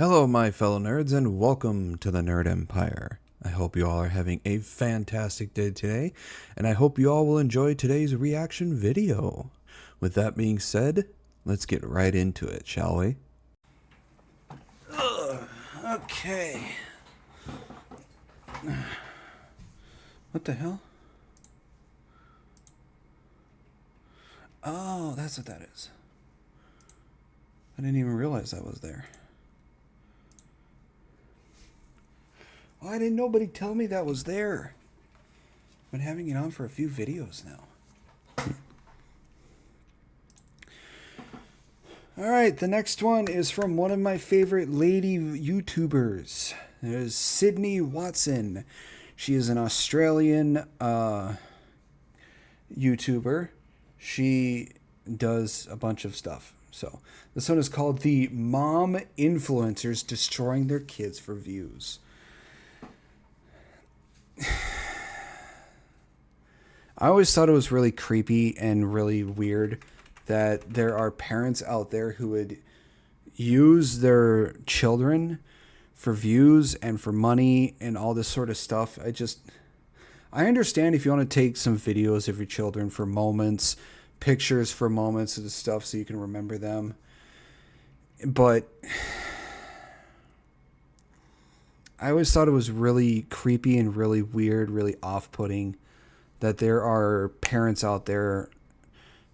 Hello, my fellow nerds, and welcome to the Nerd Empire. I hope you all are having a fantastic day today, and I hope you all will enjoy today's reaction video. With that being said, let's get right into it, shall we? Okay. What the hell? Oh, that's what that is. I didn't even realize that was there. Why didn't nobody tell me that was there? I've been having it on for a few videos now. Alright, the next one is from one of my favorite lady YouTubers. There's Sydney Watson. She is an Australian YouTuber. She does a bunch of stuff. So, this one is called The Mom Influencers Destroying Their Kids for Views. I always thought it was really creepy and really weird that there are parents out there who would use their children for views and for money and all this sort of stuff. I understand if you want to take some videos of your children for moments, pictures for moments and stuff so you can remember them. But I always thought it was really creepy and really weird, really off-putting that there are parents out there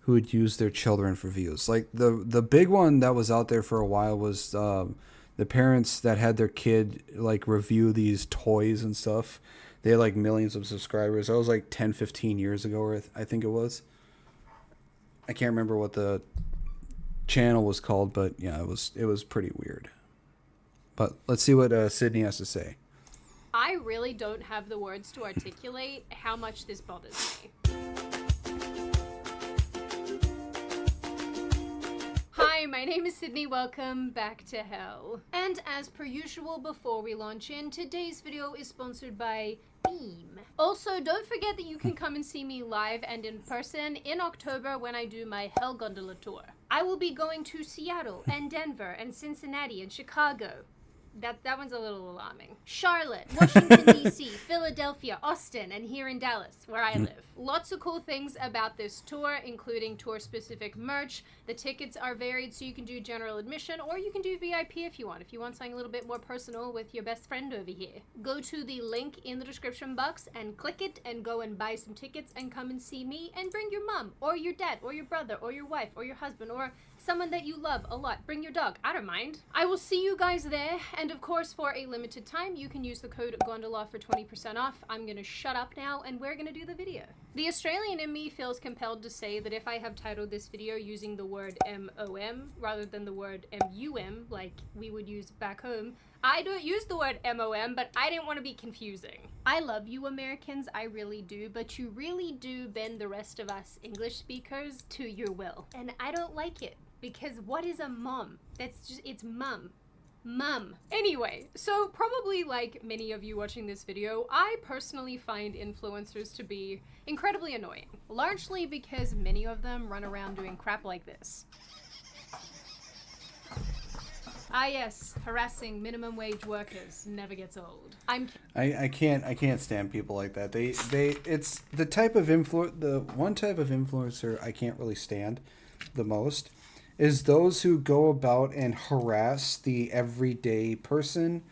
who would use their children for views. Like the big one that was out there for a while was the parents that had their kid like review these toys and stuff. They had like millions of subscribers. That was like 10, 15 years ago, or I think it was. I can't remember what the channel was called, but yeah, it was pretty weird. But let's see what Sydney has to say. I really don't have the words to articulate how much this bothers me. Hi, my name is Sydney. Welcome back to hell. And as per usual, before we launch in, today's video is sponsored by Beam. Also, don't forget that you can come and see me live and in person in October when I do my Hell Gondola tour. I will be going to Seattle and Denver and Cincinnati and Chicago. That one's a little alarming. Charlotte, Washington, D.C., Philadelphia, Austin, and here in Dallas, where I live. Lots of cool things about this tour, including tour-specific merch. The tickets are varied, so you can do general admission, or you can do VIP if you want something a little bit more personal with your best friend over here. Go to the link in the description box and click it and go and buy some tickets and come and see me and bring your mom, or your dad, or your brother, or your wife, or your husband, or someone that you love a lot. Bring your dog. I don't mind. I will see you guys there. And of course, for a limited time, you can use the code GONDOLA for 20% off. I'm going to shut up now and we're going to do the video. The Australian in me feels compelled to say that if I have titled this video using the word MOM rather than the word MUM, like we would use back home, I don't use the word MOM, but I didn't want to be confusing. I love you Americans, I really do, but you really do bend the rest of us English speakers to your will. And I don't like it. Because what is a mom? It's mum. Mum. Anyway, so probably like many of you watching this video, I personally find influencers to be incredibly annoying. Largely because many of them run around doing crap like this. Ah yes, harassing minimum wage workers never gets old. I can't stand people like that. It's the one type of influencer I can't really stand the most is those who go about and harass the everyday person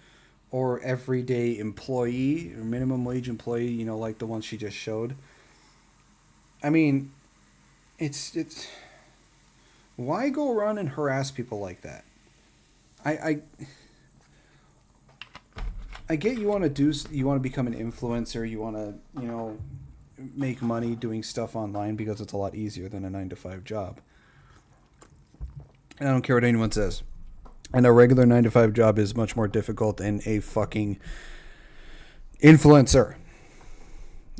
or everyday employee or minimum wage employee, you know, like the one she just showed. I mean, it's why go around and harass people like that? I get you want to become an influencer, you want to, you know, make money doing stuff online because it's a lot easier than a 9-to-5 job. And I don't care what anyone says. And a regular 9-to-5 job is much more difficult than a fucking influencer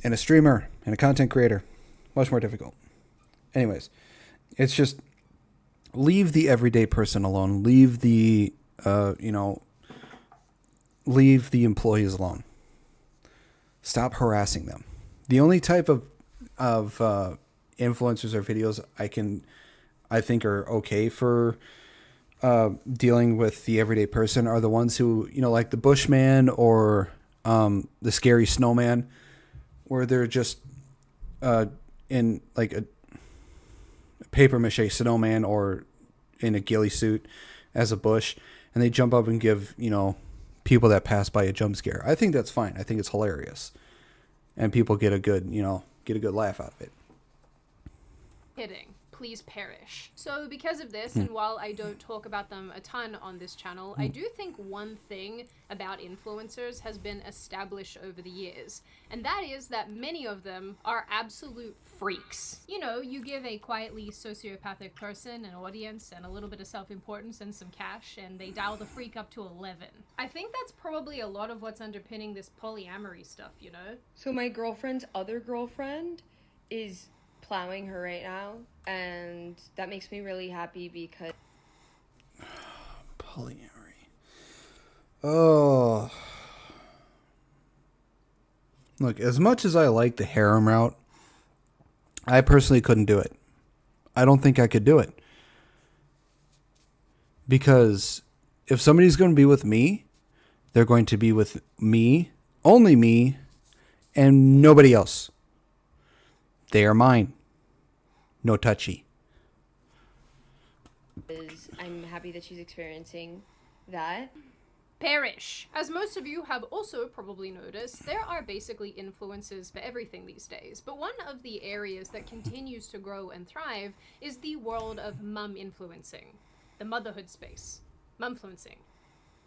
and a streamer and a content creator. Much more difficult. Anyways, it's just leave the everyday person alone. Leave the, leave the employees alone. Stop harassing them. The only type of influencers or videos I think are okay for dealing with the everyday person are the ones who, you know, like the Bushman or the scary snowman, where they're just in like a paper mache snowman or in a ghillie suit as a bush, and they jump up and give, you know, people that pass by a jump scare. I think that's fine. I think it's hilarious, and people get a good, you know, get a good laugh out of it. Kidding. Please perish. So because of this, and while I don't talk about them a ton on this channel, I do think one thing about influencers has been established over the years, and that is that many of them are absolute freaks. You know, you give a quietly sociopathic person an audience and a little bit of self-importance and some cash, and they dial the freak up to 11. I think that's probably a lot of what's underpinning this polyamory stuff, you know? So my girlfriend's other girlfriend is plowing her right now, and that makes me really happy because Polyamory. Oh. Look, as much as I like the harem route, I personally couldn't do it. I don't think I could do it. Because if somebody's going to be with me, they're going to be with me, only me, and nobody else. They are mine. No touchy. I'm happy that she's experiencing that. Perish. As most of you have also probably noticed, there are basically influences for everything these days, but one of the areas that continues to grow and thrive is the world of mum influencing, the motherhood space. Mumfluencing.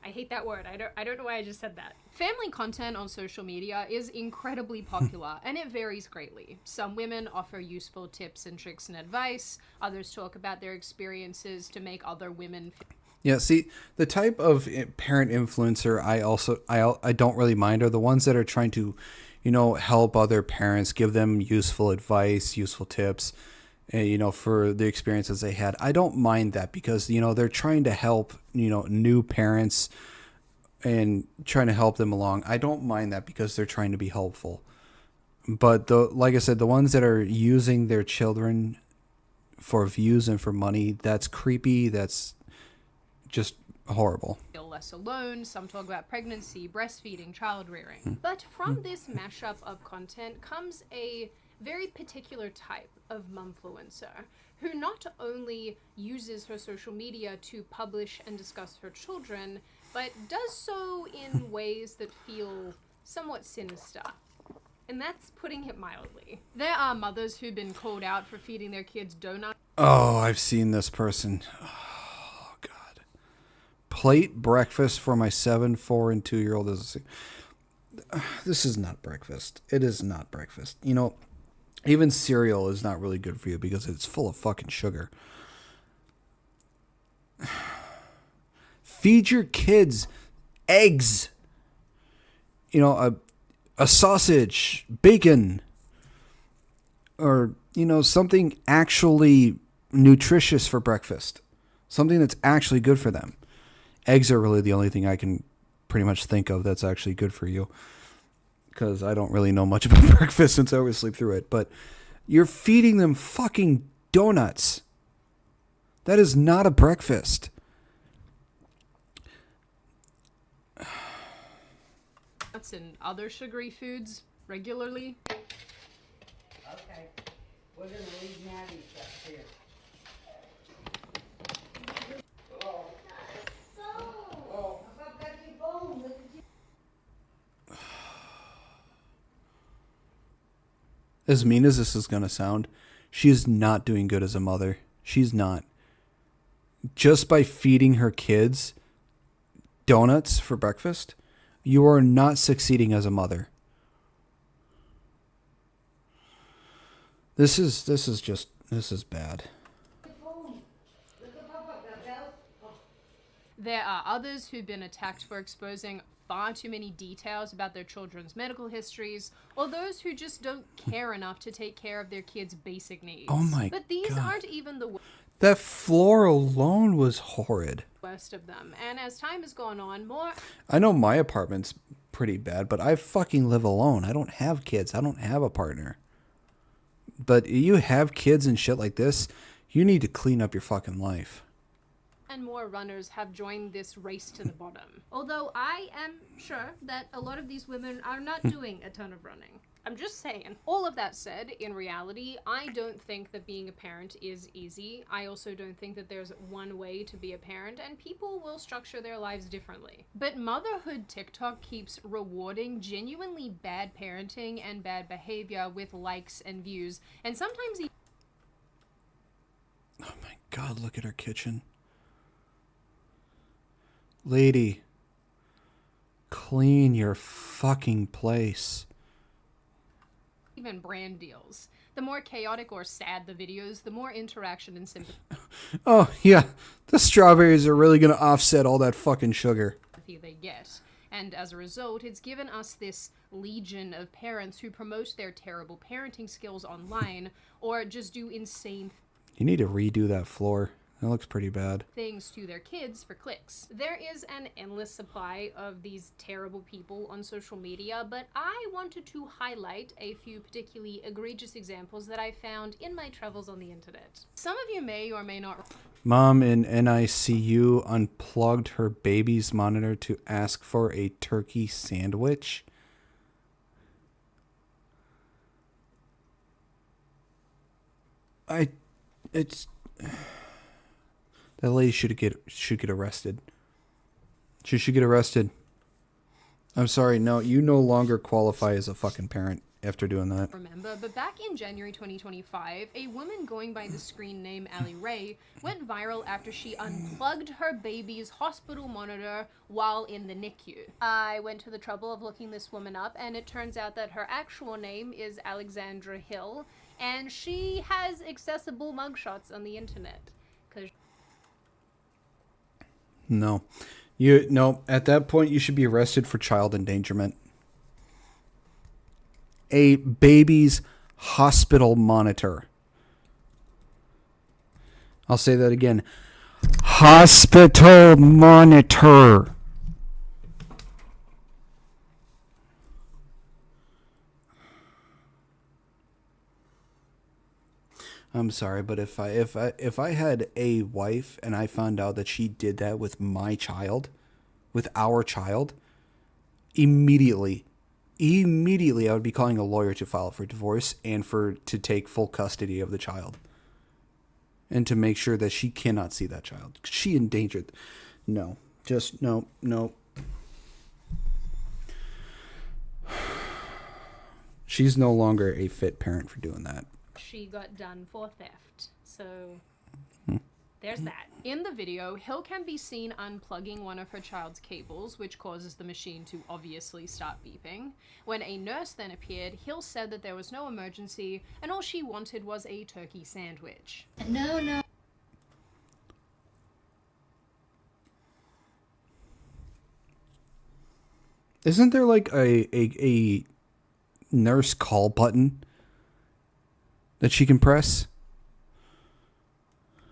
I hate that word. I don't know why I just said that. Family content on social media is incredibly popular, and it varies greatly. Some women offer useful tips and tricks and advice. Others talk about their experiences to make other women feel. Yeah, see, the type of parent influencer I don't really mind are the ones that are trying to, you know, help other parents, give them useful advice, useful tips, you know, for the experiences they had. I don't mind that because, you know, they're trying to help, you know, new parents and trying to help them along. I don't mind that because they're trying to be helpful. But like I said, the ones that are using their children for views and for money, that's creepy. That's just horrible. Feel less alone. Some talk about pregnancy, breastfeeding, child rearing. But from this mashup of content comes a very particular type of mumfluencer who not only uses her social media to publish and discuss her children, but does so in ways that feel somewhat sinister. And that's putting it mildly. There are mothers who've been called out for feeding their kids donuts. Oh, I've seen this person. Oh, God. Plate breakfast for my 7, 4, and 2-year-old. This is not breakfast. It is not breakfast. You know, even cereal is not really good for you because it's full of fucking sugar. Feed your kids eggs. You know, a sausage, bacon, or, you know, something actually nutritious for breakfast. Something that's actually good for them. Eggs are really the only thing I can pretty much think of that's actually good for you. Because I don't really know much about breakfast since I always sleep through it. But you're feeding them fucking donuts. That is not a breakfast. And other sugary foods regularly. Okay, we're gonna leave Maddie's up here. As mean as this is going to sound, she is not doing good as a mother. She's not. Just by feeding her kids donuts for breakfast, you are not succeeding as a mother. This is bad. There are others who've been attacked for exposing far too many details about their children's medical histories, or those who just don't care enough to take care of their kids' basic needs. Oh my But these God. aren't even the That floor alone was horrid. worst of them. And as time has gone on, more I know my apartment's pretty bad, but I fucking live alone. I don't have kids. I don't have a partner. But you have kids and shit like this, you need to clean up your fucking life. and more runners have joined this race to the bottom. Although I am sure that a lot of these women are not doing a ton of running. I'm just saying. All of that said, in reality, I don't think that being a parent is easy. I also don't think that there's one way to be a parent, and people will structure their lives differently. But motherhood TikTok keeps rewarding genuinely bad parenting and bad behavior with likes and views, and sometimes even... Oh my god, look at her kitchen. Lady, clean your fucking place. even brand deals. The more chaotic or sad the videos, the more interaction and sympathy Oh, yeah. The strawberries are really going to offset all that fucking sugar. they get. And as a result, it's given us this legion of parents who promote their terrible parenting skills online or just do insane You need to redo that floor. That looks pretty bad. things to their kids for clicks. There is an endless supply of these terrible people on social media, but I wanted to highlight a few particularly egregious examples that I found in my travels on the internet. Some of you may or may not... Mom in NICU unplugged her baby's monitor to ask for a turkey sandwich. That lady should get arrested. She should get arrested. I'm sorry, no, you no longer qualify as a fucking parent after doing that. remember, but back in January 2025, a woman going by the screen name Allie Ray went viral after she unplugged her baby's hospital monitor while in the NICU. I went to the trouble of looking this woman up, and it turns out that her actual name is Alexandra Hill, and she has accessible mugshots on the internet. No. At that point you should be arrested for child endangerment. A baby's hospital monitor. I'll say that again. Hospital monitor. I'm sorry, but if I had a wife and I found out that she did that with my child, with our child, immediately I would be calling a lawyer to file for divorce and to take full custody of the child. And to make sure that she cannot see that child. She endangered. No. Just no. She's no longer a fit parent for doing that. She got done for theft. So there's that. In the video, Hill can be seen unplugging one of her child's cables, which causes the machine to obviously start beeping. When a nurse then appeared, Hill said that there was no emergency and all she wanted was a turkey sandwich. No. Isn't there like a nurse call button that she can press?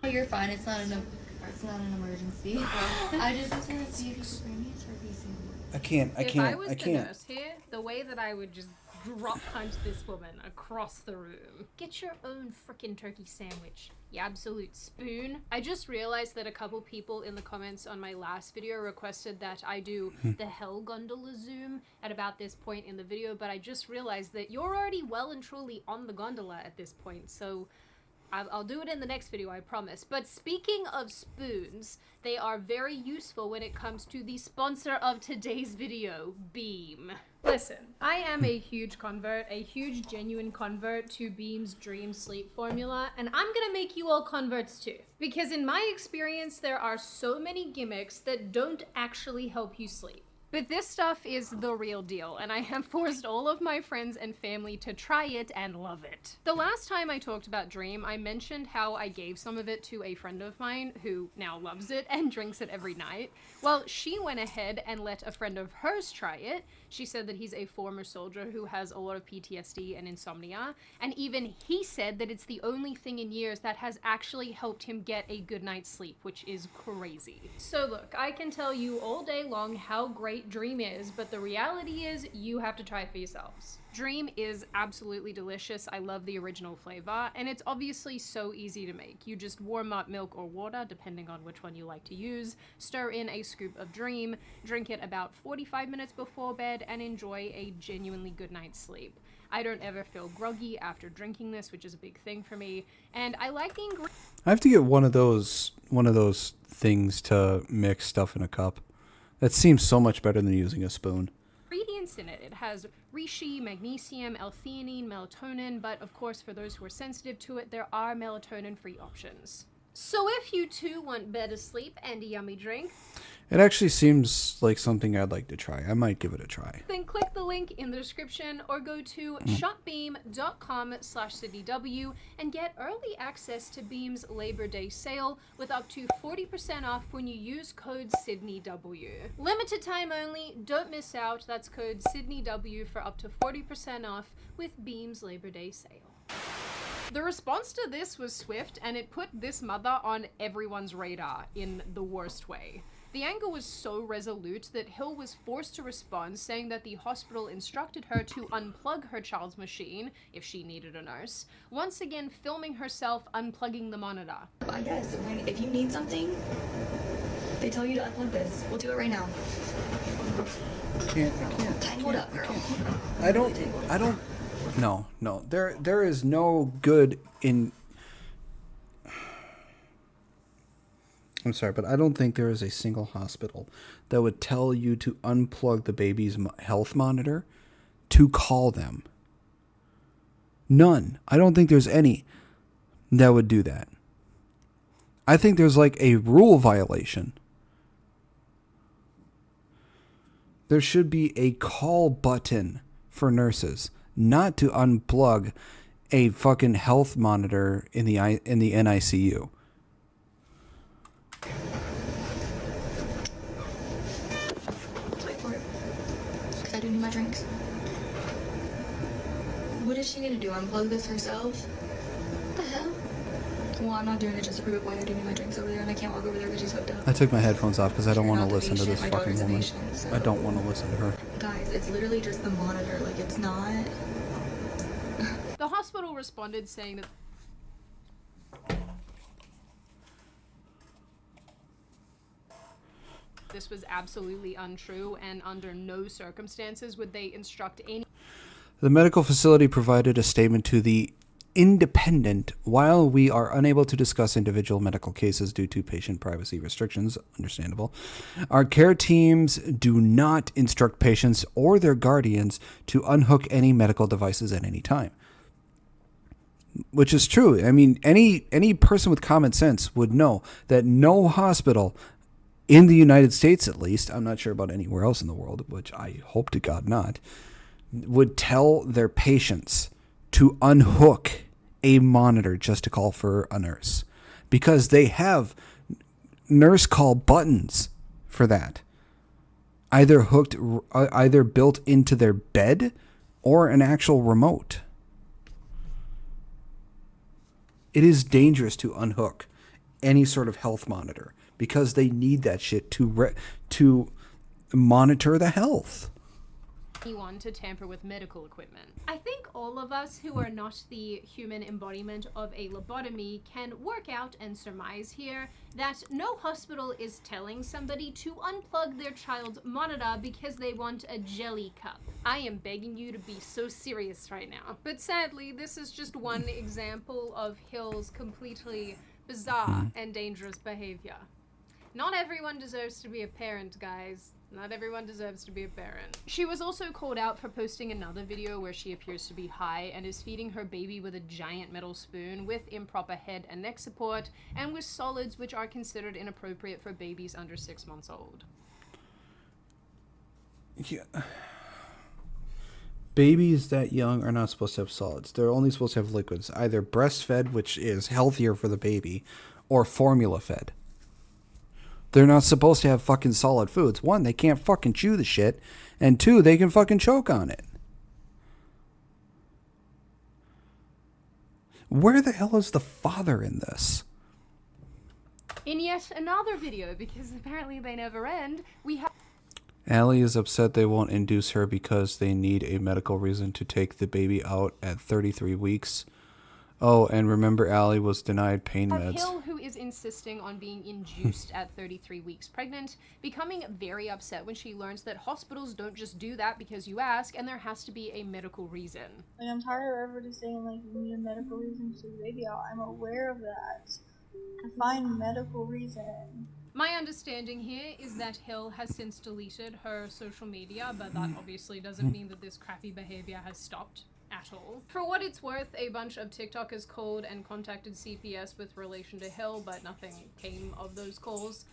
Oh, you're fine. It's not an emergency. I just was gonna see if you could bring me a turkey sandwich. If I was the nurse here, the way that I would just drop punch this woman across the room. Get your own frickin' turkey sandwich, you absolute spoon. I just realized that a couple people in the comments on my last video requested that I do the hell gondola zoom at about this point in the video, but I just realized that you're already well and truly on the gondola at this point, so I'll do it in the next video, I promise. But speaking of spoons, they are very useful when it comes to the sponsor of today's video, Beam. Listen, I am a huge convert, a huge genuine convert to Beam's dream sleep formula, and I'm gonna make you all converts too. Because in my experience, there are so many gimmicks that don't actually help you sleep. But this stuff is the real deal, and I have forced all of my friends and family to try it and love it. The last time I talked about Dream, I mentioned how I gave some of it to a friend of mine who now loves it and drinks it every night. Well, she went ahead and let a friend of hers try it. She said that he's a former soldier who has a lot of PTSD and insomnia, and even he said that it's the only thing in years that has actually helped him get a good night's sleep, which is crazy. So look, I can tell you all day long how great great Dream is, but the reality is you have to try it for yourselves. Dream is absolutely delicious. I love the original flavor, and it's obviously so easy to make. You just warm up milk or water, depending on which one you like to use, stir in a scoop of Dream, drink it about 45 minutes before bed, and enjoy a genuinely good night's sleep. I don't ever feel groggy after drinking this, which is a big thing for me, and I like the ingredients. I have to get one of those things to mix stuff in a cup. That seems so much better than using a spoon. Ingredients in it. It has reishi, magnesium, L-theanine, melatonin, but of course for those who are sensitive to it, there are melatonin-free options. So if you too want better sleep and a yummy drink, It actually seems like something I'd like to try. I might give it a try. then click the link in the description or go to shopbeam.com/CityW and get early access to Beam's Labor Day sale with up to 40% off when you use code SydneyW. Limited time only, don't miss out. That's code SydneyW for up to 40% off with Beam's Labor Day sale. The response to this was swift, and it put this mother on everyone's radar in the worst way. The anger was so resolute that Hill was forced to respond, saying that the hospital instructed her to unplug her child's machine if she needed a nurse, once again filming herself unplugging the monitor. I guess if you need something, they tell you to unplug this. We'll do it right now. I can't. Tangled up, girl. I don't. No. There is no good in. I'm sorry, but I don't think there is a single hospital that would tell you to unplug the baby's health monitor to call them. None. I don't think there's any that would do that. I think there's like a rule violation. There should be a call button for nurses, not to unplug a fucking health monitor in the NICU. Wait for it. Because I do need my drinks. What does she need to do? Unplug this herself? What the hell? Well, I'm not doing it just to prove a point. I do need my drinks over there, and I can't walk over there because she's hooked up. I took my headphones off because I don't You're want not to the listen to patient. this My fucking daughter's a woman. patient, so- I don't want to listen to her. Guys, it's literally just the monitor. Like, it's not... The hospital responded saying that this was absolutely untrue, and under no circumstances would they instruct any. The medical facility provided a statement to the Independent. While we are unable to discuss individual medical cases due to patient privacy restrictions, understandable, our care teams do not instruct patients or their guardians to unhook any medical devices at any time. Which is true. I mean, any person with common sense would know that no hospital in the United States, at least, I'm not sure about anywhere else in the world, which I hope to God not, would tell their patients to unhook a monitor just to call for a nurse, because they have nurse call buttons for that, either built into their bed or an actual remote. It is dangerous to unhook any sort of health monitor because they need that shit to monitor the health. Anyone to tamper with medical equipment. I think all of us who are not the human embodiment of a lobotomy can work out and surmise here that no hospital is telling somebody to unplug their child's monitor because they want a jelly cup. I am begging you to be so serious right now. But sadly, this is just one example of Hill's completely bizarre and dangerous behavior. Not everyone deserves to be a parent, guys. Not everyone deserves to be a parent. She was also called out for posting another video where she appears to be high and is feeding her baby with a giant metal spoon with improper head and neck support and with solids which are considered inappropriate for babies under 6 months old. Yeah. Babies that young are not supposed to have solids. They're only supposed to have liquids, either breastfed, which is healthier for the baby, or formula fed. They're not supposed to have fucking solid foods. One, they can't fucking chew the shit. And two, they can fucking choke on it. Where the hell is the father in this? In yet another video, because apparently they never end, we have... Allie is upset they won't induce her because they need a medical reason to take the baby out at 33 weeks. Oh, and remember Allie was denied pain Have meds. Hill, who is insisting on being induced at 33 weeks pregnant, becoming very upset when she learns that hospitals don't just do that because you ask, and there has to be a medical reason. Like, I'm tired of everybody saying, like, you need a medical reason to take the baby out. I'm aware of that. Define medical reason. My understanding here is that Hill has since deleted her social media, but that obviously doesn't mean that this crappy behavior has stopped at all. For what it's worth, a bunch of TikTokers called and contacted CPS with relation to Hill, but nothing came of those calls,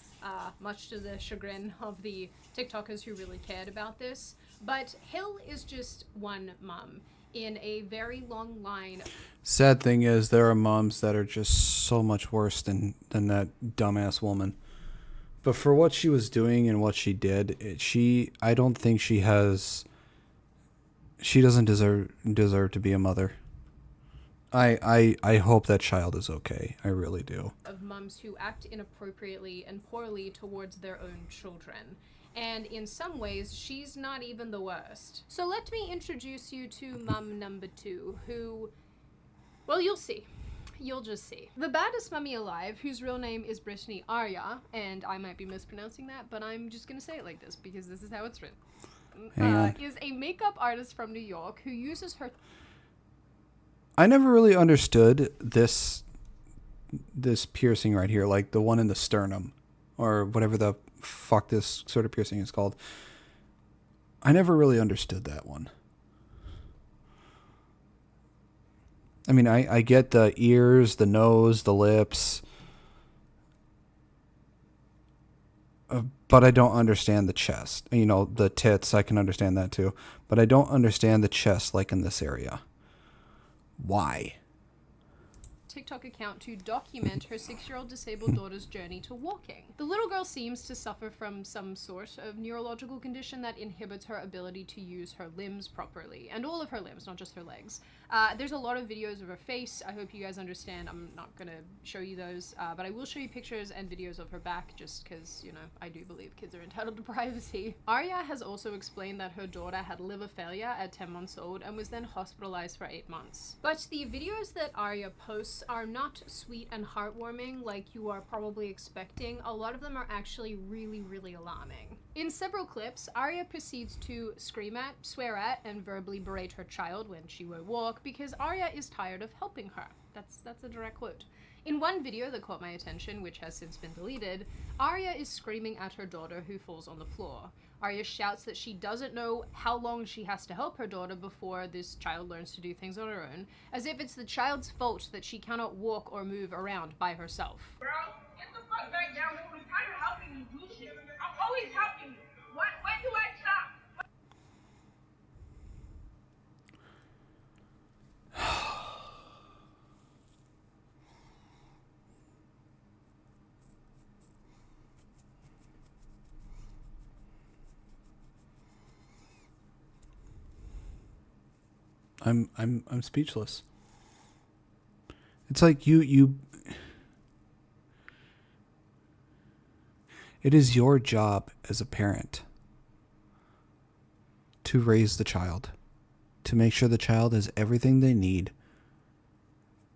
much to the chagrin of the TikTokers who really cared about this. But Hill is just one mum in a very long line. Sad thing is, there are moms that are just so much worse than that dumbass woman. But for what she was doing and what she did, I don't think she doesn't deserve to be a mother. I hope that child is okay. I really do. Of mums who act inappropriately and poorly towards their own children. And in some ways, she's not even the worst. So let me introduce you to mum number 2, who, well, you'll see. You'll just see. The baddest mummy alive, whose real name is Brittany Arya, and I might be mispronouncing that, but I'm just gonna say it like this because this is how it's written. Is a makeup artist from New York who uses her... I never really understood this piercing right here, like the one in the sternum, or whatever the fuck this sort of piercing is called. I never really understood that one. I mean, I get the ears, the nose, the lips, but I don't understand the chest. You know, the tits, I can understand that too. But I don't understand the chest like in this area. Why? TikTok account to document her 6-year-old disabled daughter's journey to walking. The little girl seems to suffer from some sort of neurological condition that inhibits her ability to use her limbs properly, and all of her limbs, not just her legs. There's a lot of videos of her face. I hope you guys understand. I'm not gonna show you those, but I will show you pictures and videos of her back, just because, you know, I do believe kids are entitled to privacy. Arya has also explained that her daughter had liver failure at 10 months old and was then hospitalized for 8 months. But the videos that Arya posts are not sweet and heartwarming like you are probably expecting. A lot of them are actually really, really alarming. In several clips, Arya proceeds to scream at, swear at, and verbally berate her child when she won't walk because Arya is tired of helping her. That's a direct quote. In one video that caught my attention, which has since been deleted, Arya is screaming at her daughter who falls on the floor. Arya shouts that she doesn't know how long she has to help her daughter before this child learns to do things on her own, as if it's the child's fault that she cannot walk or move around by herself. Bro, get the fuck back down. I'm tired of helping you do shit. I'm always helping you. When do I stop? I'm speechless. It's like you it is your job as a parent to raise the child, to make sure the child has everything they need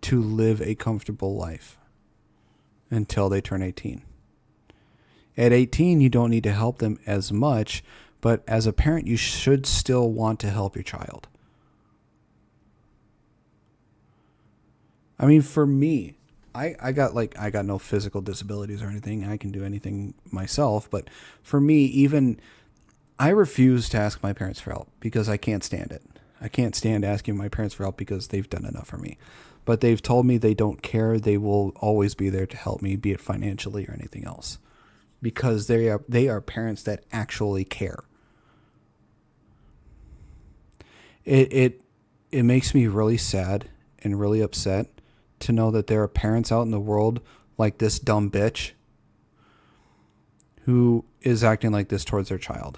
to live a comfortable life until they turn 18. At 18, you don't need to help them as much, but as a parent, you should still want to help your child. I mean, for me, I got no physical disabilities or anything. I can do anything myself. But for me, even I refuse to ask my parents for help because I can't stand it. I can't stand asking my parents for help because they've done enough for me. But they've told me they don't care. They will always be there to help me, be it financially or anything else, because they are parents that actually care. It makes me really sad and really upset to know that there are parents out in the world like this dumb bitch who is acting like this towards their child.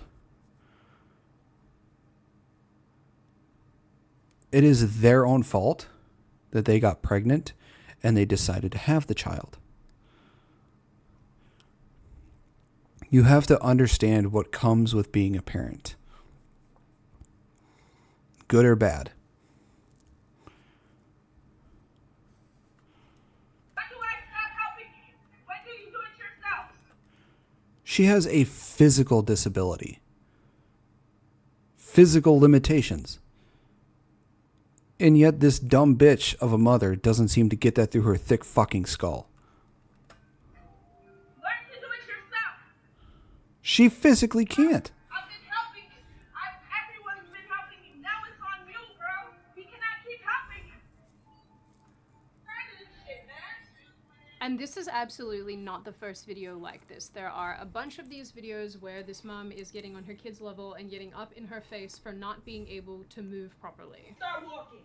It is their own fault that they got pregnant and they decided to have the child. You have to understand what comes with being a parent. Good or bad. Why do I stop helping you? Why do you do it yourself? She has a physical disability. Physical limitations. And yet this dumb bitch of a mother doesn't seem to get that through her thick fucking skull. Learn to do it yourself. She physically can't. I've been helping you. Everyone's been helping you. Now it's on you, bro. We cannot keep helping you. Tired of this shit, man. And this is absolutely not the first video like this. There are a bunch of these videos where this mom is getting on her kid's level and getting up in her face for not being able to move properly. Start walking.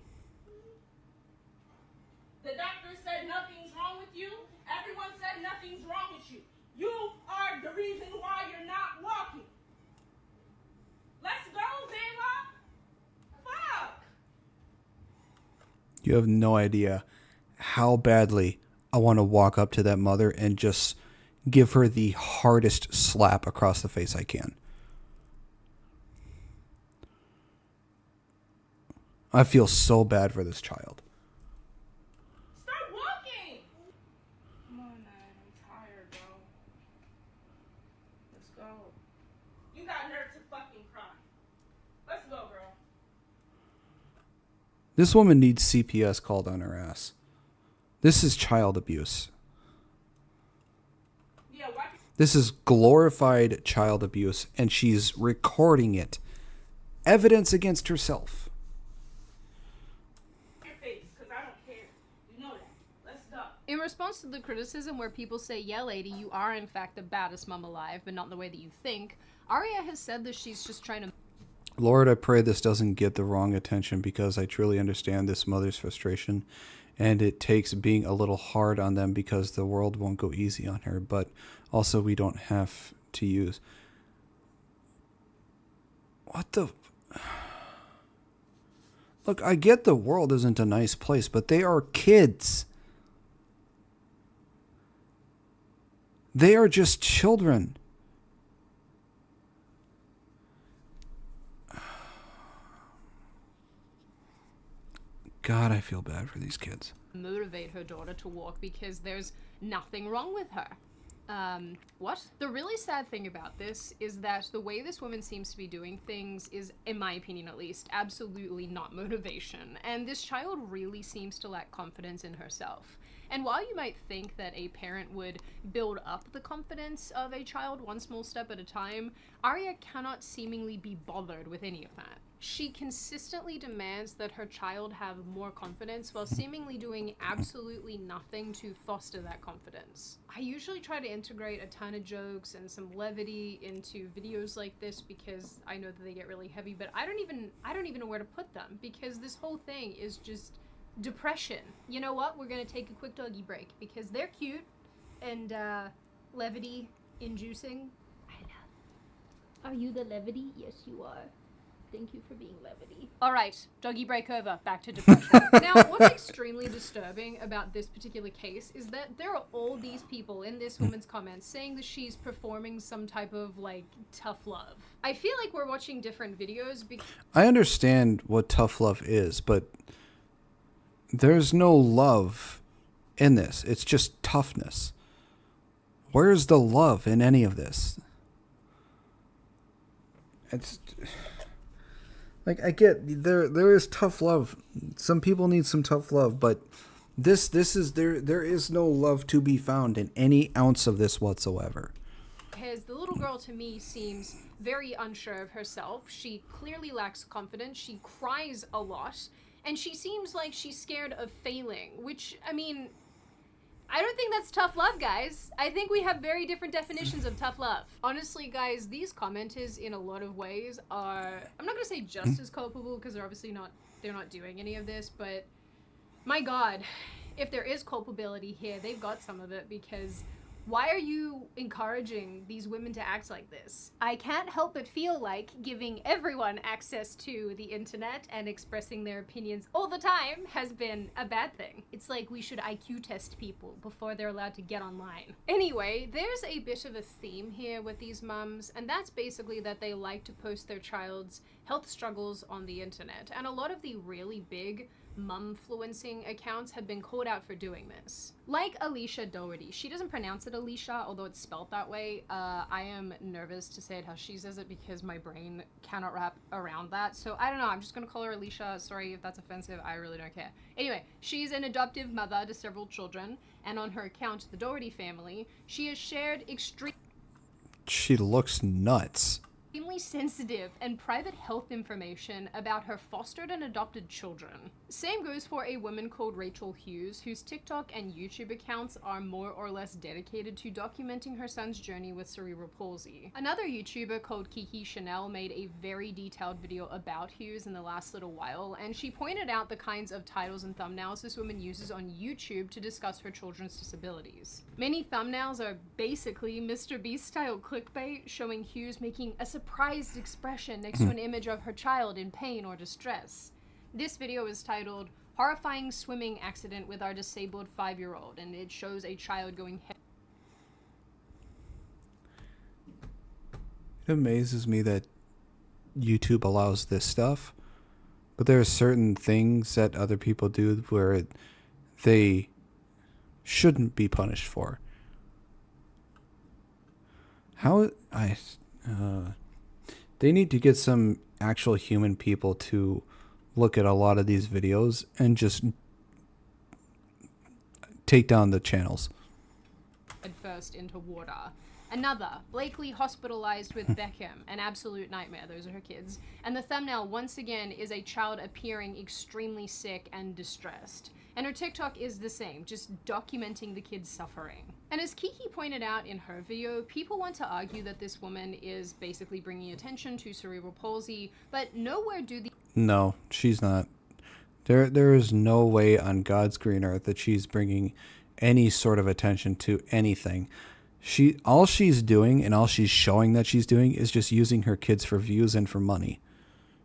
The doctor said nothing's wrong with you. Everyone said nothing's wrong with you. You are the reason why you're not walking. Let's go, Zayla. Fuck. You have no idea how badly I want to walk up to that mother and just give her the hardest slap across the face I can. I feel so bad for this child. Start walking. Come on, man. I'm tired, bro. Let's go. You got nerve to fucking cry. Let's go, bro. This woman needs CPS called on her ass. This is child abuse. Yeah, why? This is glorified child abuse, and she's recording it. Evidence against herself. Your face, because I don't care. You know that. Let's go. In response to the criticism where people say, yeah, lady, you are in fact the baddest mom alive, but not the way that you think, Arya has said that she's just trying to... Lord, I pray this doesn't get the wrong attention, because I truly understand this mother's frustration, and it takes being a little hard on them because the world won't go easy on her, but also we don't have to use... What the... Look, I get the world isn't a nice place, but they are kids. They are just children. God, I feel bad for these kids. motivate her daughter to walk because there's nothing wrong with her. What? The really sad thing about this is that the way this woman seems to be doing things is, in my opinion at least, absolutely not motivation. And this child really seems to lack confidence in herself. And while you might think that a parent would build up the confidence of a child one small step at a time, Arya cannot seemingly be bothered with any of that. She consistently demands that her child have more confidence while seemingly doing absolutely nothing to foster that confidence. I usually try to integrate a ton of jokes and some levity into videos like this because I know that they get really heavy, but I don't even know where to put them because this whole thing is just depression. You know what? We're gonna take a quick doggy break because they're cute and levity inducing. I love. Are you the levity? Yes, you are. Thank you for being levity. All right, doggy break over. Back to depression. Now, what's extremely disturbing about this particular case is that there are all these people in this woman's comments saying that she's performing some type of, like, tough love. I feel like we're watching different videos because... I understand what tough love is, but there's no love in this. It's just toughness. Where's the love in any of this? It's... Like, I get, there is tough love. Some people need some tough love, but there is no love to be found in any ounce of this whatsoever. Because the little girl to me seems very unsure of herself. She clearly lacks confidence. She cries a lot. And she seems like she's scared of failing, which, I mean, I don't think that's tough love, guys. I think we have very different definitions of tough love. Honestly, guys, these commenters in a lot of ways are, I'm not gonna say just as culpable because they're obviously not, they're not doing any of this, but my God, if there is culpability here, they've got some of it because Why are you encouraging these women to act like this? I can't help but feel like giving everyone access to the internet and expressing their opinions all the time has been a bad thing. It's like we should IQ test people before they're allowed to get online. Anyway, there's a bit of a theme here with these mums, and that's basically that they like to post their child's health struggles on the internet. And a lot of the really big mum-fluencing accounts have been called out for doing this. Like Alicia Doherty. She doesn't pronounce it Alicia, although it's spelled that way. I am nervous to say it how she says it because my brain cannot wrap around that. So I don't know, I'm just gonna call her Alicia. Sorry if that's offensive, I really don't care. Anyway, she's an adoptive mother to several children, and on her account, The Doherty Family, she has shared She looks nuts. extremely sensitive and private health information about her fostered and adopted children. Same goes for a woman called Rachel Hughes, whose TikTok and YouTube accounts are more or less dedicated to documenting her son's journey with cerebral palsy. Another YouTuber called Kiki Chanel made a very detailed video about Hughes in the last little while, and she pointed out the kinds of titles and thumbnails this woman uses on YouTube to discuss her children's disabilities. Many thumbnails are basically Mr. Beast style clickbait, showing Hughes making a surprised expression next to an image of her child in pain or distress. This video is titled "Horrifying Swimming Accident with Our Disabled 5-Year-Old," and it shows a child going It amazes me that YouTube allows this stuff, but there are certain things that other people do where they shouldn't be punished for. They need to get some actual human people to look at a lot of these videos and just take down the channels. head first into water. Another, Blakely hospitalized with Beckham, an absolute nightmare, those are her kids. And the thumbnail, once again, is a child appearing extremely sick and distressed. And her TikTok is the same, just documenting the kid's suffering. And as Kiki pointed out in her video, people want to argue that this woman is basically bringing attention to cerebral palsy, but nowhere do the— No, she's not. There is no way on God's green earth that she's bringing any sort of attention to anything. All she's doing and all she's showing that she's doing is just using her kids for views and for money.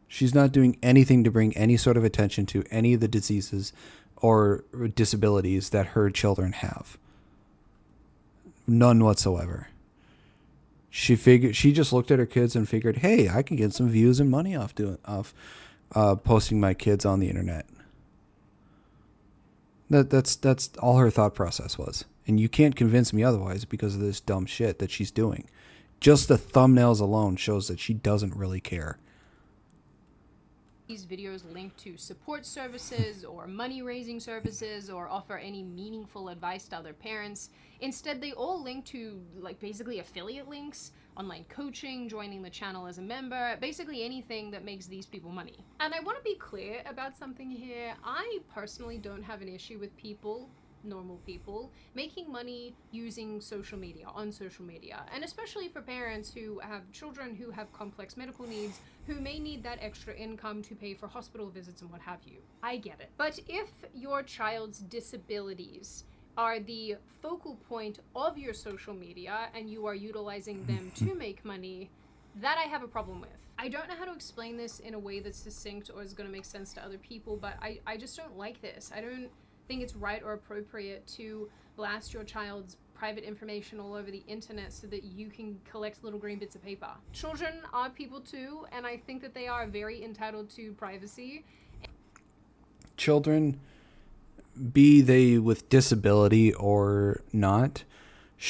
She's not doing anything to bring any sort of attention to any of the diseases or disabilities that her children have. None whatsoever. She just looked at her kids and figured, hey, I can get some views and money off posting my kids on the internet. That's all her thought process was. And you can't convince me otherwise because of this dumb shit that she's doing. Just the thumbnails alone shows that she doesn't really care. These videos link to support services or money-raising services or offer any meaningful advice to other parents. Instead, they all link to basically affiliate links, online coaching, joining the channel as a member, basically anything that makes these people money. And I want to be clear about something here. I personally don't have an issue with normal people making money using social media, on social media, and especially for parents who have children who have complex medical needs, who may need that extra income to pay for hospital visits and what have you. I get it. But if your child's disabilities are the focal point of your social media and you are utilizing them to make money, that I have a problem with. I don't know how to explain this in a way that's succinct or is going to make sense to other people, but I just don't like this. I don't think it's right or appropriate to blast your child's private information all over the internet so that you can collect little green bits of paper. Children are people too, and I think that they are very entitled to privacy. Children, be they with disability or not,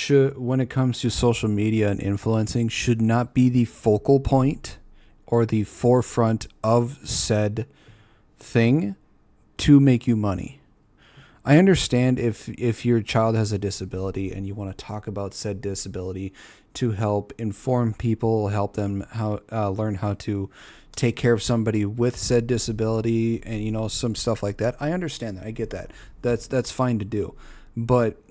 when it comes to social media and influencing, should not be the focal point or the forefront of said thing to make you money. I understand if your child has a disability and you want to talk about said disability to help inform people, help them learn how to take care of somebody with said disability and some stuff like that. I understand that. I get that. That's fine to do. But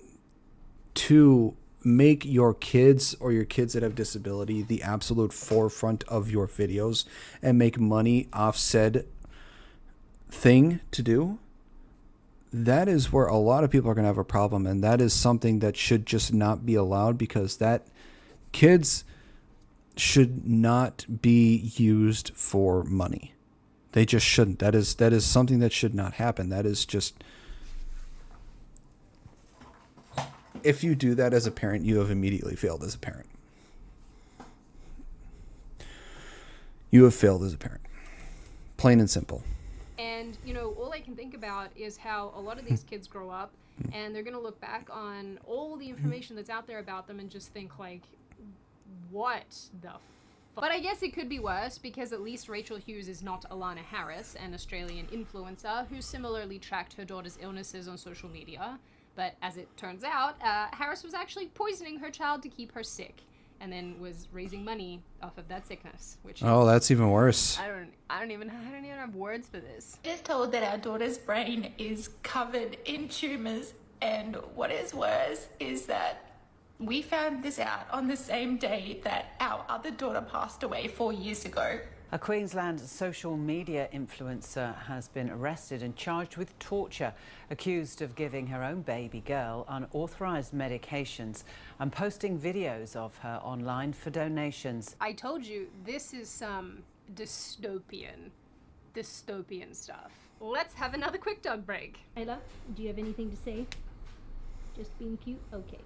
to make your kids or your kids that have disability the absolute forefront of your videos and make money off said thing to do, that is where a lot of people are going to have a problem, and that is something that should just not be allowed, because that kids should not be used for money. They just shouldn't. That is something that should not happen. That is just, if you do that as a parent, you have immediately failed as a parent. You have failed as a parent. Plain and simple. And, you know, all I can think about is how a lot of these kids grow up and they're going to look back on all the information that's out there about them and just think, like, what the fuck? But I guess it could be worse, because at least Rachel Hughes is not Alana Harris, an Australian influencer who similarly tracked her daughter's illnesses on social media. But as it turns out, Harris was actually poisoning her child to keep her sick, and then was raising money off of that sickness, which Oh, that's even worse. I don't even have words for this. Just told that our daughter's brain is covered in tumors, and what is worse is that we found this out on the same day that our other daughter passed away 4 years ago. A Queensland social media influencer has been arrested and charged with torture, accused of giving her own baby girl unauthorised medications and posting videos of her online for donations. I told you, this is some dystopian stuff. Let's have another quick dog break. Ayla, do you have anything to say? Just being cute? Okay.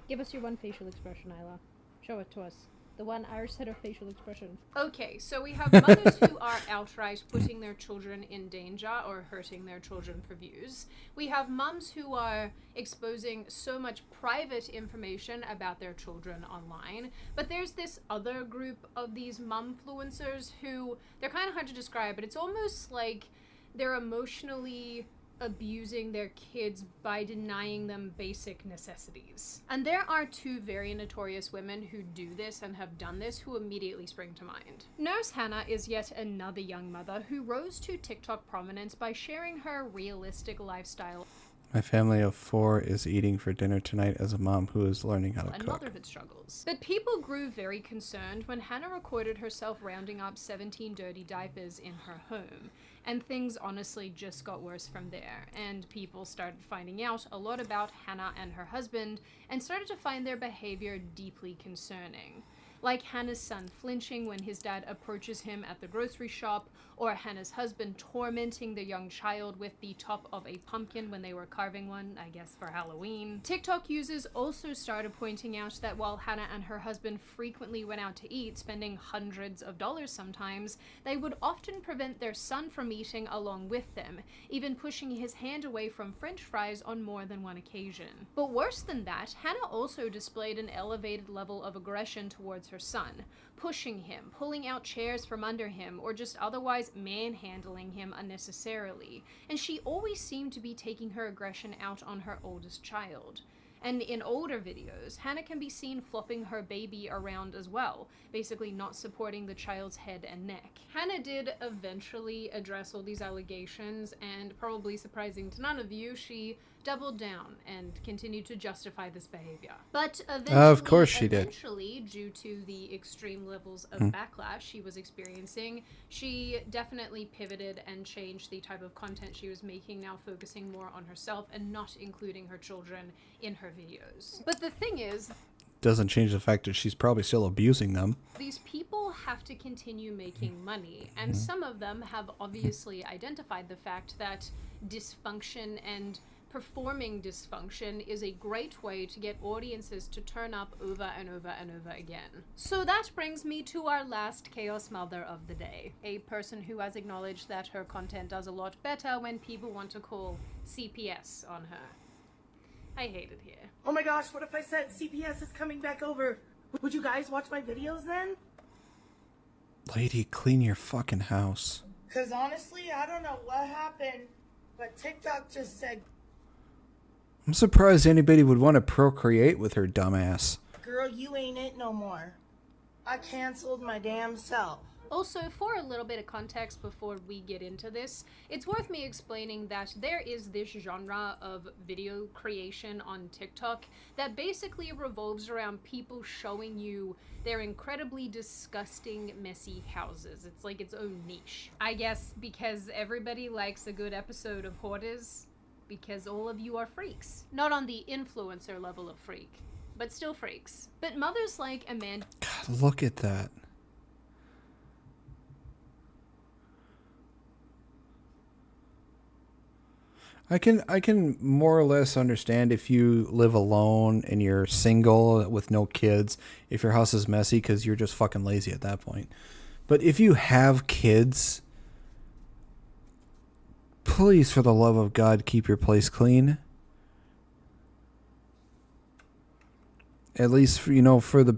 Give us your one facial expression, Ayla. Show it to us. The one Irish set of facial expression. Okay, so we have mothers who are outright putting their children in danger or hurting their children for views. We have mums who are exposing so much private information about their children online. But there's this other group of these mumfluencers who, they're kind of hard to describe, but it's almost like they're emotionally abusing their kids by denying them basic necessities. And there are two very notorious women who do this and have done this who immediately spring to mind. Nurse Hannah is yet another young mother who rose to TikTok prominence by sharing her realistic lifestyle. My family of 4 is eating for dinner tonight as a mom who is learning how to and cook. motherhood struggles. But people grew very concerned when Hannah recorded herself rounding up 17 dirty diapers in her home. And things honestly just got worse from there, and people started finding out a lot about Hannah and her husband and started to find their behavior deeply concerning. Like Hannah's son flinching when his dad approaches him at the grocery shop, or Hannah's husband tormenting the young child with the top of a pumpkin when they were carving one, I guess for Halloween. TikTok users also started pointing out that while Hannah and her husband frequently went out to eat, spending hundreds of dollars sometimes, they would often prevent their son from eating along with them, even pushing his hand away from French fries on more than one occasion. But worse than that, Hannah also displayed an elevated level of aggression towards her son, pushing him, pulling out chairs from under him, or just otherwise manhandling him unnecessarily. And she always seemed to be taking her aggression out on her oldest child. And in older videos, Hannah can be seen flopping her baby around as well, basically not supporting the child's head and neck. Hannah did eventually address all these allegations, and probably surprising to none of you, she doubled down and continued to justify this behavior. But Of course she did. Eventually, due to the extreme levels of backlash she was experiencing, she definitely pivoted and changed the type of content she was making, now focusing more on herself and not including her children in her videos. But the thing is, Doesn't change the fact that she's probably still abusing them. these people have to continue making money, and some of them have obviously identified the fact that dysfunction and performing dysfunction is a great way to get audiences to turn up over and over and over again. So that brings me to our last chaos mother of the day, a person who has acknowledged that her content does a lot better when people want to call CPS on her. I hate it here. Oh my gosh, what if I said CPS is coming back over? Would you guys watch my videos then? Lady, clean your fucking house. Cause honestly, I don't know what happened, but TikTok just said, I'm surprised anybody would want to procreate with her dumbass. girl, you ain't it no more. I canceled my damn self. Also, for a little bit of context before we get into this, it's worth me explaining that there is this genre of video creation on TikTok that basically revolves around people showing you their incredibly disgusting, messy houses. It's like its own niche. I guess because everybody likes a good episode of Hoarders. because all of you are freaks. Not on the influencer level of freak, but still freaks. But mothers like Amanda... God, look at that. I can more or less understand if you live alone and you're single with no kids, if your house is messy because you're just fucking lazy at that point. But if you have kids, please, for the love of God, keep your place clean. At least, for the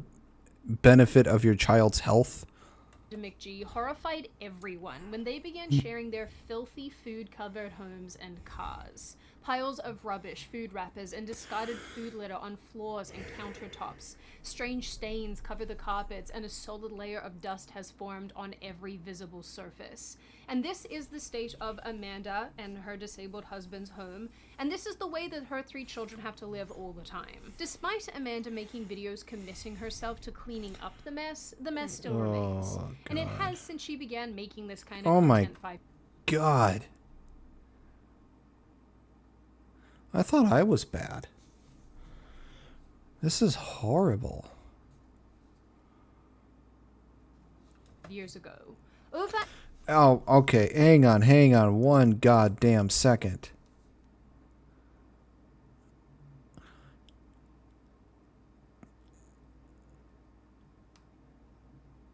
benefit of your child's health. McG horrified everyone when they began sharing their filthy food-covered homes and cars. Piles of rubbish, food wrappers, and discarded food litter on floors and countertops. Strange stains cover the carpets, and a solid layer of dust has formed on every visible surface. And this is the state of Amanda and her disabled husband's home, and this is the way that her 3 children have to live all the time. Despite Amanda making videos committing herself to cleaning up the mess still remains. God. And it has since she began making this kind of Oh my content God. I thought I was bad. This is horrible. years ago. Over... Oh, okay. Hang on one goddamn second.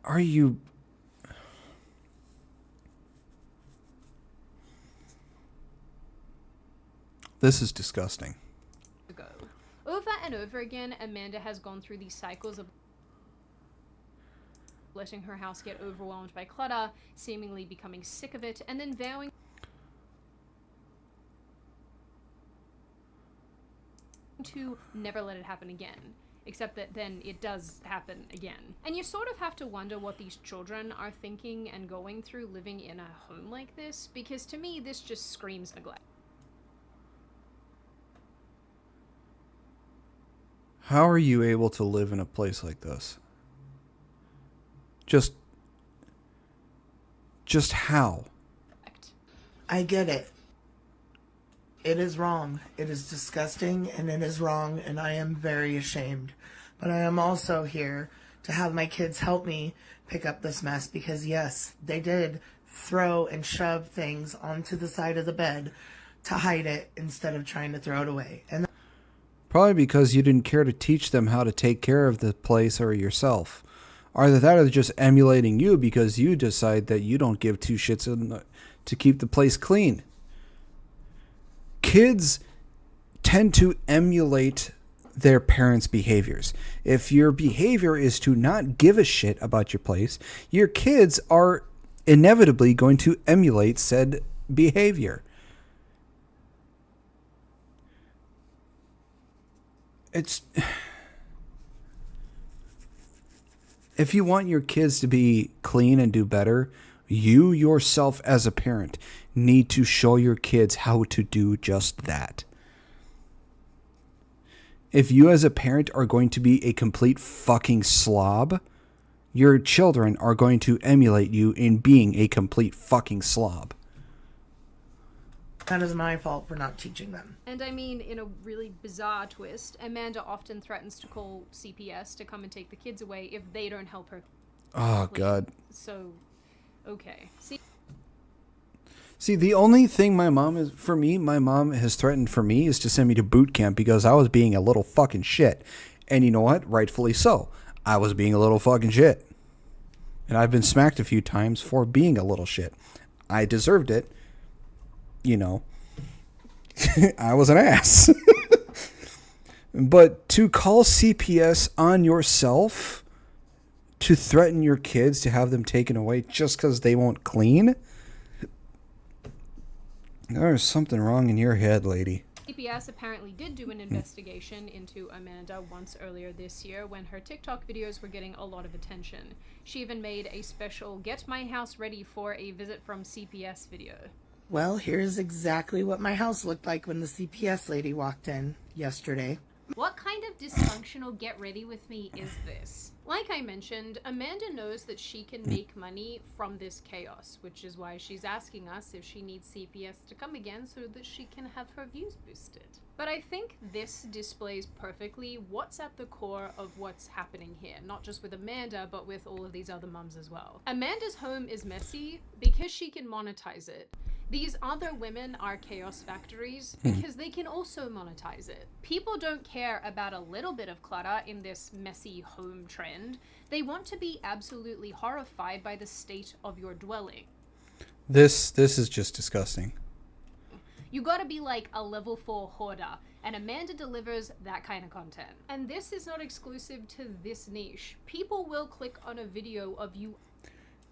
Are you... This is disgusting. Over and over again, Amanda has gone through these cycles of letting her house get overwhelmed by clutter, seemingly becoming sick of it, and then vowing to never let it happen again. Except that then it does happen again. And you sort of have to wonder what these children are thinking and going through living in a home like this, because to me this just screams neglect. How are you able to live in a place like this? Just how? I get it. It is wrong. It is disgusting and it is wrong, and I am very ashamed. But I am also here to have my kids help me pick up this mess, because yes, they did throw and shove things onto the side of the bed to hide it instead of trying to throw it away. And probably because you didn't care to teach them how to take care of the place or yourself. Either that or they're just emulating you because you decide that you don't give two shits to keep the place clean. Kids tend to emulate their parents' behaviors. If your behavior is to not give a shit about your place, your kids are inevitably going to emulate said behavior. If you want your kids to be clean and do better, you yourself as a parent need to show your kids how to do just that. If you as a parent are going to be a complete fucking slob, your children are going to emulate you in being a complete fucking slob. that is my fault for not teaching them. And I mean, in a really bizarre twist, Amanda often threatens to call CPS to come and take the kids away if they don't help her. Oh, God. So, okay. See, the only thing my mom has threatened for me is to send me to boot camp because I was being a little fucking shit. And you know what? Rightfully so. I was being a little fucking shit. And I've been smacked a few times for being a little shit. I deserved it. You know, I was an ass. But to call CPS on yourself, to threaten your kids to have them taken away just because they won't clean, there's something wrong in your head, lady. CPS apparently did do an investigation into Amanda once earlier this year when her TikTok videos were getting a lot of attention. She even made a special "Get My House Ready for a Visit from CPS" video. Well, here's exactly what my house looked like when the CPS lady walked in yesterday. What kind of dysfunctional get ready with me is this? Like I mentioned, Amanda knows that she can make money from this chaos, which is why she's asking us if she needs CPS to come again so that she can have her views boosted. But I think this displays perfectly what's at the core of what's happening here, not just with Amanda, but with all of these other mums as well. Amanda's home is messy because she can monetize it. These other women are chaos factories because they can also monetize it. People don't care about a little bit of clutter in this messy home trend. They want to be absolutely horrified by the state of your dwelling. This is just disgusting. You gotta be like a level 4 hoarder, and Amanda delivers that kind of content. And this is not exclusive to this niche. People will click on a video of you.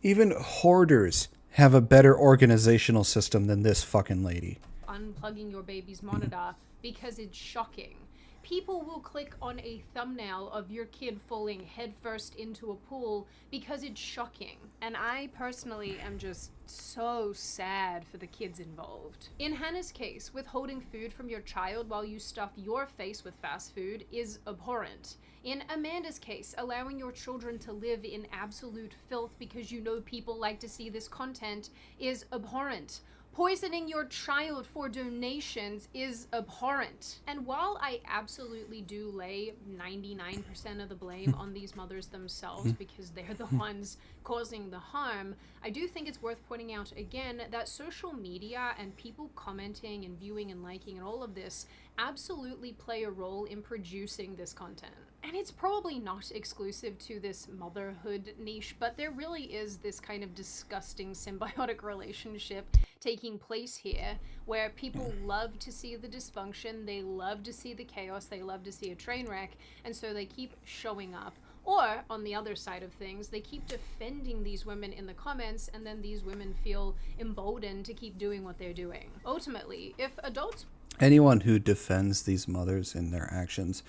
Even hoarders have a better organizational system than this fucking lady. Unplugging your baby's monitor because it's shocking. People will click on a thumbnail of your kid falling headfirst into a pool because it's shocking. And I personally am just so sad for the kids involved. In Hannah's case, withholding food from your child while you stuff your face with fast food is abhorrent. In Amanda's case, allowing your children to live in absolute filth because you know people like to see this content is abhorrent. Poisoning your child for donations is abhorrent. And while I absolutely do lay 99% of the blame on these mothers themselves because they're the ones causing the harm, I do think it's worth pointing out again that social media and people commenting and viewing and liking and all of this absolutely play a role in producing this content. And it's probably not exclusive to this motherhood niche, but there really is this kind of disgusting symbiotic relationship taking place here where people love to see the dysfunction, they love to see the chaos, they love to see a train wreck, and so they keep showing up. Or, on the other side of things, they keep defending these women in the comments, and then these women feel emboldened to keep doing what they're doing. Ultimately, if adults... Anyone who defends these mothers in their actions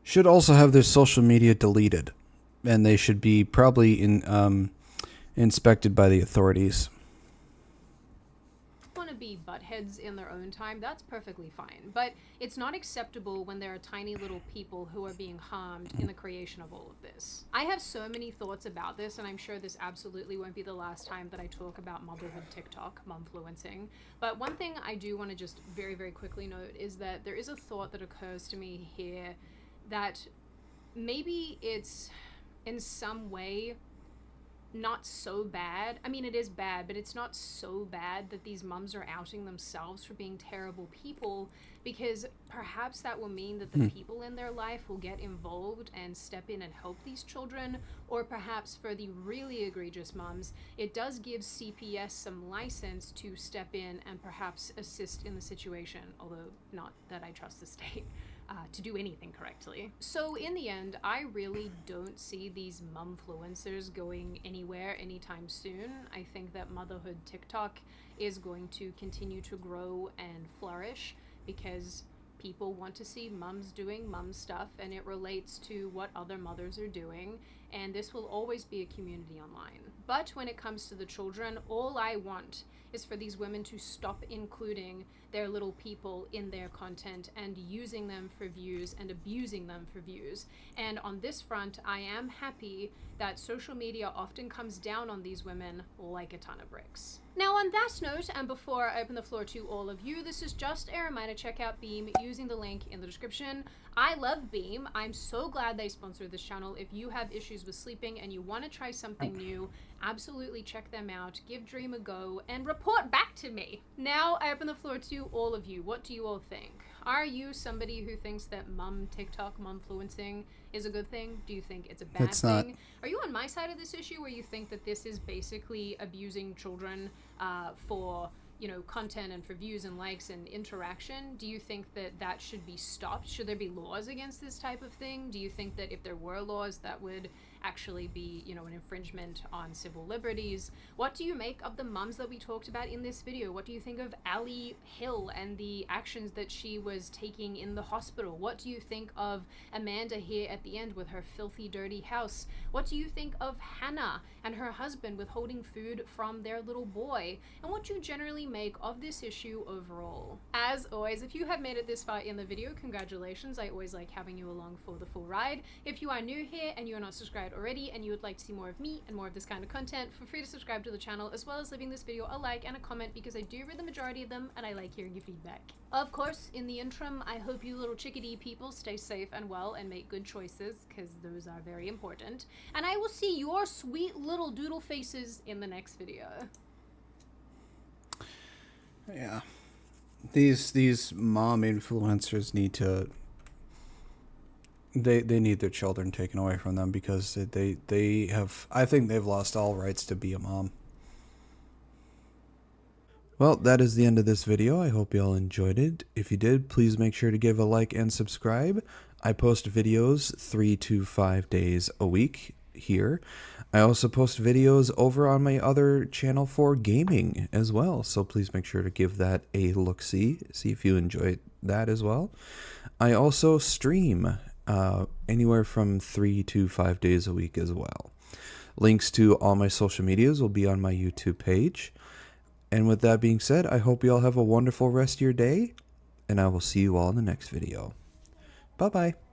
should also have their social media deleted, and they should be probably inspected by the authorities. Want to be buttheads in their own time, that's perfectly fine, but it's not acceptable when there are tiny little people who are being harmed in the creation of all of this. I have so many thoughts about this, and I'm sure this absolutely won't be the last time that I talk about motherhood TikTok, momfluencing, but one thing I do want to just very, very quickly note is that there is a thought that occurs to me here that maybe it's in some way not so bad. I mean, it is bad, but it's not so bad that these mums are outing themselves for being terrible people, because perhaps that will mean that the people in their life will get involved and step in and help these children, or perhaps for the really egregious mums, it does give CPS some license to step in and perhaps assist in the situation, although not that I trust the state to do anything correctly. So in the end, I really don't see these mumfluencers going anywhere anytime soon. I think that motherhood TikTok is going to continue to grow and flourish because people want to see mums doing mum stuff, and it relates to what other mothers are doing, and this will always be a community online. But when it comes to the children, all I want is for these women to stop including their little people in their content and using them for views and abusing them for views. And on this front, I am happy that social media often comes down on these women like a ton of bricks. Now on that note, and before I open the floor to all of you, this is just a reminder, check out Beam using the link in the description. I love Beam. I'm so glad they sponsored this channel. If you have issues with sleeping and you want to try something new, absolutely check them out, give Dream a go, and report back to me. Now I open the floor to all of you. What do you all think? Are you somebody who thinks that TikTok, mumfluencing is a good thing? Do you think it's a bad thing? Not. Are you on my side of this issue where you think that this is basically abusing children for, you know, content and for views and likes and interaction? Do you think that that should be stopped? Should there be laws against this type of thing? Do you think that if there were laws that would actually be, you know, an infringement on civil liberties. What do you make of the mums that we talked about in this video? What do you think of Ali Hill and the actions that she was taking in the hospital? What do you think of Amanda here at the end with her filthy, dirty house? What do you think of Hannah and her husband withholding food from their little boy? And what do you generally make of this issue overall? As always, if you have made it this far in the video, congratulations. I always like having you along for the full ride. If you are new here and you are not subscribed already and you would like to see more of me and more of this kind of content, feel free to subscribe to the channel, as well as leaving this video a like and a comment, because I do read the majority of them and I like hearing your feedback. Of course, in the interim, I hope you little chickadee people stay safe and well and make good choices, because those are very important. And I will see your sweet little doodle faces in the next video. Yeah. These mom influencers need to, they need their children taken away from them, because they have, I think they've lost all rights to be a mom. Well, that is the end of this video. I hope you all enjoyed it. If you did, please make sure to give a like and subscribe. I post videos 3 to 5 days a week here. I also post videos over on my other channel for gaming as well, so please make sure to give that a look-see, see if you enjoy that as well. I also stream anywhere from 3 to 5 days a week as well. Links to all my social medias will be on my YouTube page. And with that being said, I hope you all have a wonderful rest of your day, and I will see you all in the next video. Bye-bye.